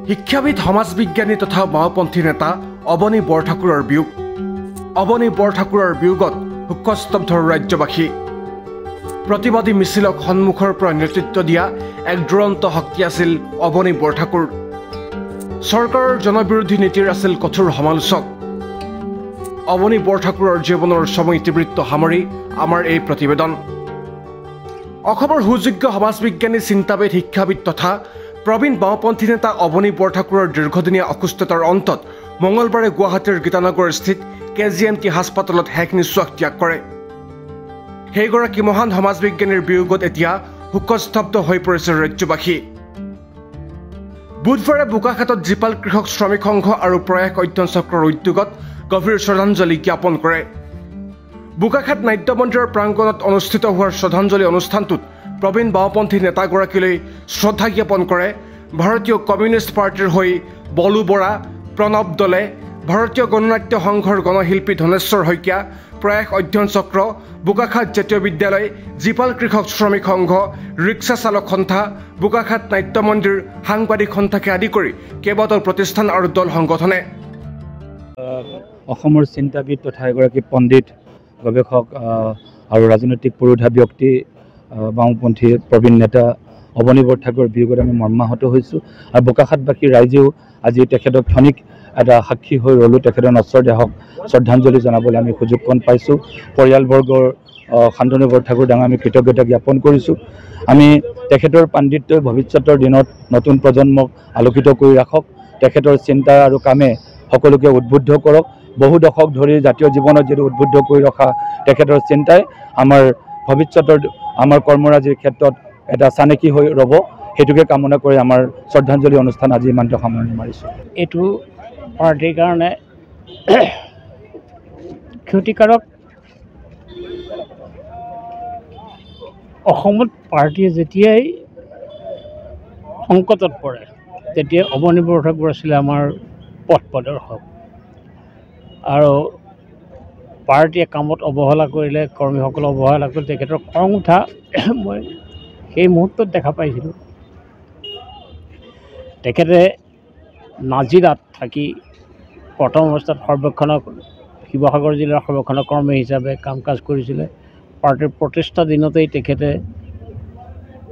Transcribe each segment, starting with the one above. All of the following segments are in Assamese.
শিক্ষাবিদ সমাজবিজ্ঞানী তথা বাওঁপন্থী নেতা অৱনী বৰঠাকুৰৰ বিয়োগ। অৱনী বৰঠাকুৰৰ বিয়োগত শোকস্তব্ধ ৰাজ্যবাসী। প্ৰতিবাদী মিছিলক সন্মুখৰ পৰা নেতৃত্ব দিয়া এক দুৰন্ত শক্তি আছিল অৱনী বৰঠাকুৰ। চৰকাৰৰ জনবিৰোধী নীতিৰ আছিল কঠোৰ সমালোচক। অৱনী বৰঠাকুৰৰ জীৱনৰ চমু ইতিবৃত্ত সামৰি আমাৰ এই প্ৰতিবেদন। অসমৰ সুযোগ্য সমাজবিজ্ঞানী, চিন্তাবিদ, শিক্ষাবিদ তথা প্ৰবীণ বাওঁপন্থী নেতা অৱনী বৰঠাকুৰৰ দীৰ্ঘদিনীয়া অসুস্থতাৰ অন্তত মঙলবাৰে গুৱাহাটীৰ গীতানগৰস্থিত KGMT হাস্পতালত শেষ নিশ্বাস ত্যাগ কৰে। সেইগৰাকী মহান সমাজবিজ্ঞানীৰ বিয়োগত এতিয়া শোকস্তব্ধ হৈ পৰিছে ৰাজ্যবাসী। বুধবাৰে বোকাখাতত জীপাল কৃষক শ্ৰমিক সংঘ আৰু প্ৰয়াস অধ্যয়ন চক্ৰৰ উদ্যোগত গভীৰ শ্ৰদ্ধাঞ্জলি জ্ঞাপন কৰে। বোকাখাত নাট্য মন্দিৰৰ প্ৰাংগণত অনুষ্ঠিত হোৱাৰ শ্ৰদ্ধাঞ্জলি অনুষ্ঠানটোত প্ৰবীণ বাওঁপন্থী নেতাগৰাকীলৈ শ্ৰদ্ধা জ্ঞাপন কৰে ভাৰতীয় কমিউনিষ্ট পাৰ্টীৰ হৈ বলু বৰা, প্ৰণৱ দলে, ভাৰতীয় গণনাট্য সংঘৰ গণশিল্পী ধনেশ্বৰ শইকীয়া, প্ৰয়াস অধ্যয়ন চক্ৰ, বোকাখাত জাতীয় বিদ্যালয়, জীপাল কৃষক শ্ৰমিক সংঘ, ৰিক্সা চালক সন্থা, বোকাখাত নাট্য মন্দিৰ, সাংবাদিক সন্থাকে আদি কৰি কেইবাটাও প্ৰতিষ্ঠান আৰু দল সংগঠনে অসমৰ চিন্তাবিদ তথা এগৰাকী পণ্ডিত, গৱেষক আৰু ৰাজনৈতিক পুৰোধা ব্যক্তি, বাওঁপন্থী প্ৰবীণ নেতা অৱনী বৰঠাকুৰৰ বিয়োগত আমি মৰ্মাহত হৈছোঁ। আৰু বোকাখাতবাসী ৰাইজেও আজি তেখেতক ক্ষণিক এটা সাক্ষী হৈ ৰ'লোঁ। তেখেতৰ নশ্বৰ দেহক শ্ৰদ্ধাঞ্জলি জনাবলৈ আমি সুযোগকণ পাইছোঁ। পৰিয়ালবৰ্গৰ শান্তনু বৰঠাকুৰ ডাঙৰ আমি কৃতজ্ঞতা জ্ঞাপন কৰিছোঁ। আমি তেখেতৰ পাণ্ডিত্যই ভৱিষ্যতৰ দিনত নতুন প্ৰজন্মক আলোকিত কৰি ৰাখক। তেখেতৰ চিন্তা আৰু কামে সকলোকে উদ্বুদ্ধ কৰক। বহু দশক ধৰি জাতীয় জীৱনত যিটো উদ্বুদ্ধ কৰি ৰখা তেখেতৰ চিন্তাই আমাৰ ভৱিষ্যতৰ আমাৰ কৰ্মৰাজিৰ ক্ষেত্ৰত এটা চানেকি হৈ ৰ'ব, সেইটোকে কামনা কৰি আমাৰ শ্ৰদ্ধাঞ্জলি অনুষ্ঠান আজি ইমানতে সামৰণি মাৰিছোঁ। এইটো পাৰ্টিৰ কাৰণে ক্ষতিকাৰক। অসমত পাৰ্টীয়ে যেতিয়াই সংকটত পৰে তেতিয়াই অৱনী বৰঠাকুৰ আছিলে আমাৰ পথ প্ৰদৰ্শক। আৰু পাৰ্টীয়ে কামত অৱহেলা কৰিলে, কৰ্মীসকলে অৱহেলা কৰিলে, তেখেতৰ খং উঠা মই সেই মুহূৰ্তত দেখা পাইছিলোঁ। তেখেতে নাজিৰাত থাকি প্ৰথম অৱস্থাত শিৱসাগৰ জিলাৰ সৰ্বেক্ষণৰ কৰ্মী হিচাপে কাম কাজ কৰিছিলে। পাৰ্টীৰ প্ৰতিষ্ঠা দিনতেই তেখেতে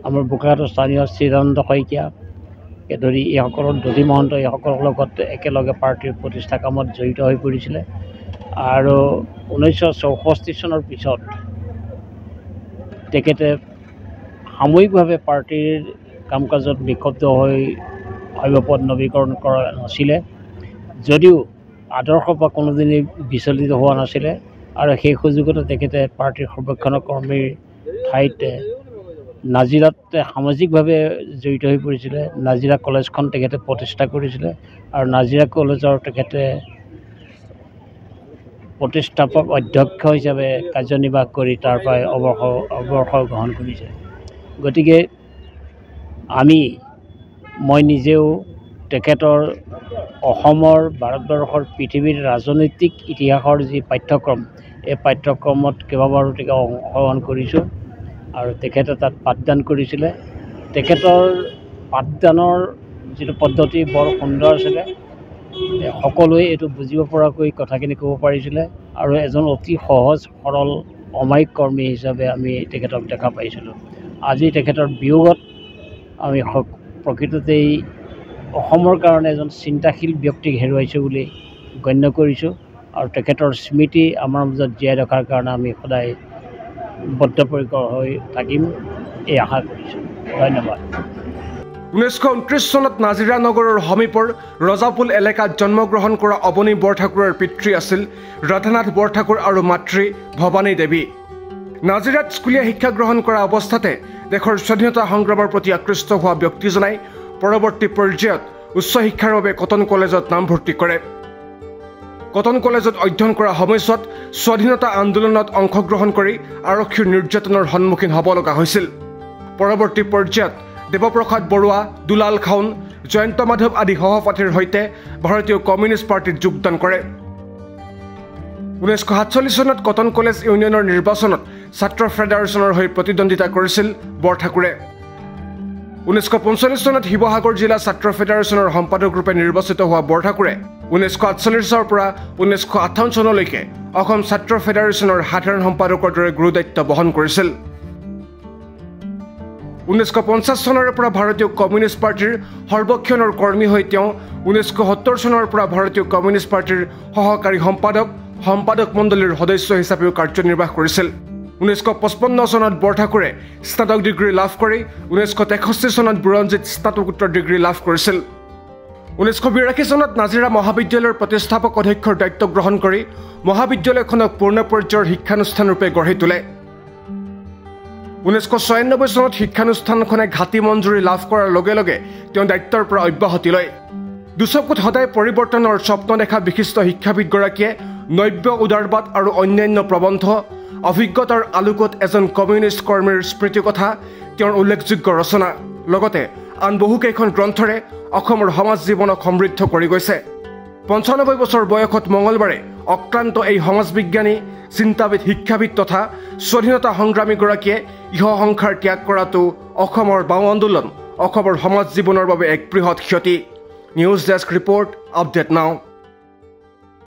আমাৰ বোকাখাতৰ স্থানীয় চিদানন্দ শইকীয়াকে ধৰি এইসকলৰ দধি মহন্ত এইসকলৰ লগত একেলগে পাৰ্টীৰ প্ৰতিষ্ঠা কামত জড়িত হৈ পৰিছিলে। আৰু 1964 চনৰ পিছত তেখেতে সাময়িকভাৱে পাৰ্টীৰ কাম কাজত বিক্ষুব্ধ হৈ শৈৱপদ নৱীকৰণ কৰা নাছিলে, যদিও আদৰ্শৰ পৰা কোনোদিনেই বিচলিত হোৱা নাছিলে। আৰু সেই সুযোগতে তেখেতে পাৰ্টীৰ সৰ্বেক্ষণৰ কৰ্মীৰ ঠাইত নাজিৰাত সামাজিকভাৱে জড়িত হৈ পৰিছিলে। নাজিৰা কলেজখন তেখেতে প্ৰতিষ্ঠা কৰিছিলে আৰু নাজিৰা কলেজৰ তেখেতে প্ৰতিষ্ঠাপক অধ্যক্ষ হিচাপে কাৰ্যনিৰ্বাহ কৰি তাৰ পৰাই অৱসৰ গ্ৰহণ কৰিছে। গতিকে মই নিজেও তেখেতৰ অসমৰ, ভাৰতবৰ্ষৰ, পৃথিৱীৰ ৰাজনৈতিক ইতিহাসৰ যি পাঠ্যক্ৰম, এই পাঠ্যক্ৰমত কেইবাবাৰো অংশগ্ৰহণ কৰিছোঁ আৰু তেখেতে তাত পাঠদান কৰিছিলে। তেখেতৰ পাঠদানৰ যিটো পদ্ধতি বৰ সুন্দৰ আছিলে। সকলোৱে এইটো বুজিব পৰাকৈ কথাখিনি ক'ব পাৰিছিলে আৰু এজন অতি সহজ সৰল অমায়িক কৰ্মী হিচাপে আমি তেখেতক দেখা পাইছিলোঁ। আজি তেখেতৰ বিয়োগত আমি প্ৰকৃততেই অসমৰ কাৰণে এজন চিন্তাশীল ব্যক্তিক হেৰুৱাইছোঁ বুলি গণ্য কৰিছোঁ আৰু তেখেতৰ স্মৃতি আমাৰ মাজত জীয়াই ৰখাৰ কাৰণে আমি সদায় বদ্ধপৰিকৰ হৈ থাকিম, এই আশা কৰিছোঁ। ধন্যবাদ। 1929 চনত নাজিৰা নগৰৰ সমীপৰ ৰজাপুল এলেকাত জন্মগ্ৰহণ কৰা অৱনী বৰঠাকুৰৰ পিতৃ আছিল ৰাধানাথ বৰঠাকুৰ আৰু মাতৃ ভৱানী দেৱী। নাজিৰাত স্কুলীয়া শিক্ষা গ্ৰহণ কৰা অৱস্থাতে দেশৰ স্বাধীনতা সংগ্ৰামৰ প্ৰতি আকৃষ্ট হোৱা ব্যক্তিজনাই পৰৱৰ্তী পৰ্যায়ত উচ্চ শিক্ষাৰ বাবে কটন কলেজত নামভৰ্তি কৰে। কটন কলেজত অধ্যয়ন কৰাৰ সময়ছোৱাত স্বাধীনতা আন্দোলনত অংশগ্ৰহণ কৰি আৰক্ষীৰ নিৰ্যাতনৰ সন্মুখীন হ'ব লগা হৈছিল। পৰৱৰ্তী পৰ্যায়ত দেৱপ্ৰসাদ বৰুৱা, দুলাল খাউন, জয়ন্ত মাধৱ আদি সহপাঠীৰ সৈতে ভাৰতীয় কমিউনিষ্ট পাৰ্টীত যোগদান কৰে। 1947 চনত কটন কলেজ ইউনিয়নৰ নিৰ্বাচনত ছাত্ৰ ফেডাৰেশ্যনৰ হৈ প্ৰতিদ্বন্দ্বিতা কৰিছিল বৰঠাকুৰে। 1945 চনত শিৱসাগৰ জিলা ছাত্ৰ ফেডাৰেশ্যনৰ সম্পাদক ৰূপে নিৰ্বাচিত হোৱা বৰঠাকুৰে 1948 পৰা 1958 চনলৈকে অসম ছাত্ৰ ফেডাৰেশ্যনৰ সাধাৰণ সম্পাদকৰ দৰে গুৰুদায়িত্ব বহন কৰিছিল 1950 চনৰে পৰা ভাৰতীয় কমিউনিষ্ট পাৰ্টিৰ সৰ্বক্ষণৰ কৰ্মী হৈ তেওঁ 1970 চনৰ পৰা ভাৰতীয় কমিউনিষ্ট পাৰ্টিৰ সহকাৰী সম্পাদক মণ্ডলীৰ সদস্য হিচাপেও কাৰ্যনিৰ্বাহ কৰিছিল 1955 চনত বৰঠাকুৰে স্নাতক ডিগ্ৰী লাভ কৰি 1963 চনত বুৰঞ্জীত স্নাতকোত্তৰ ডিগ্ৰী লাভ কৰিছিল 1982 চনত নাজিৰা মহাবিদ্যালয়ৰ প্ৰতিষ্ঠাপক অধ্যক্ষৰ দায়িত্ব গ্ৰহণ কৰি মহাবিদ্যালয়খনক পূৰ্ণ পৰ্যায়ৰ শিক্ষানুষ্ঠান ৰূপে গঢ়ি তোলে 1996 চনত শিক্ষানুষ্ঠানখনে ঘাটি মঞ্জুৰি লাভ কৰাৰ লগে লগে তেওঁ দায়িত্বৰ পৰা অব্যাহতি লয় দুচকুত সদায় পৰিৱৰ্তনৰ স্বপ্ন দেখা বিশিষ্ট শিক্ষাবিদগৰাকীয়ে নব্য উদাৰবাদ আৰু অন্যান্য প্ৰবন্ধ অভিজ্ঞতাৰ আলোকত এজন কমিউনিষ্ট কৰ্মীৰ স্মৃতি কথা তেওঁৰ উল্লেখযোগ্য ৰচনা লগতে আন বহুকেইখন গ্ৰন্থৰে অসমৰ সমাজ জীৱনক সমৃদ্ধ কৰি গৈছে 95 বছৰ বয়সত মঙলবাৰে অক্ৰান্ত এই সমাজ বিজ্ঞানী চিন্তাবিদ শিক্ষাবিদ তথা স্বাধীনতা সংগ্ৰামীগৰাকীয়ে ইহ সংসাৰ ত্যাগ কৰাটো অসমৰ বাওঁ আন্দোলন অসমৰ সমাজ জীৱনৰ বাবে এক বৃহৎ ক্ষতি নিউজ ডেস্ক ৰিপৰ্ট আপডেট নাও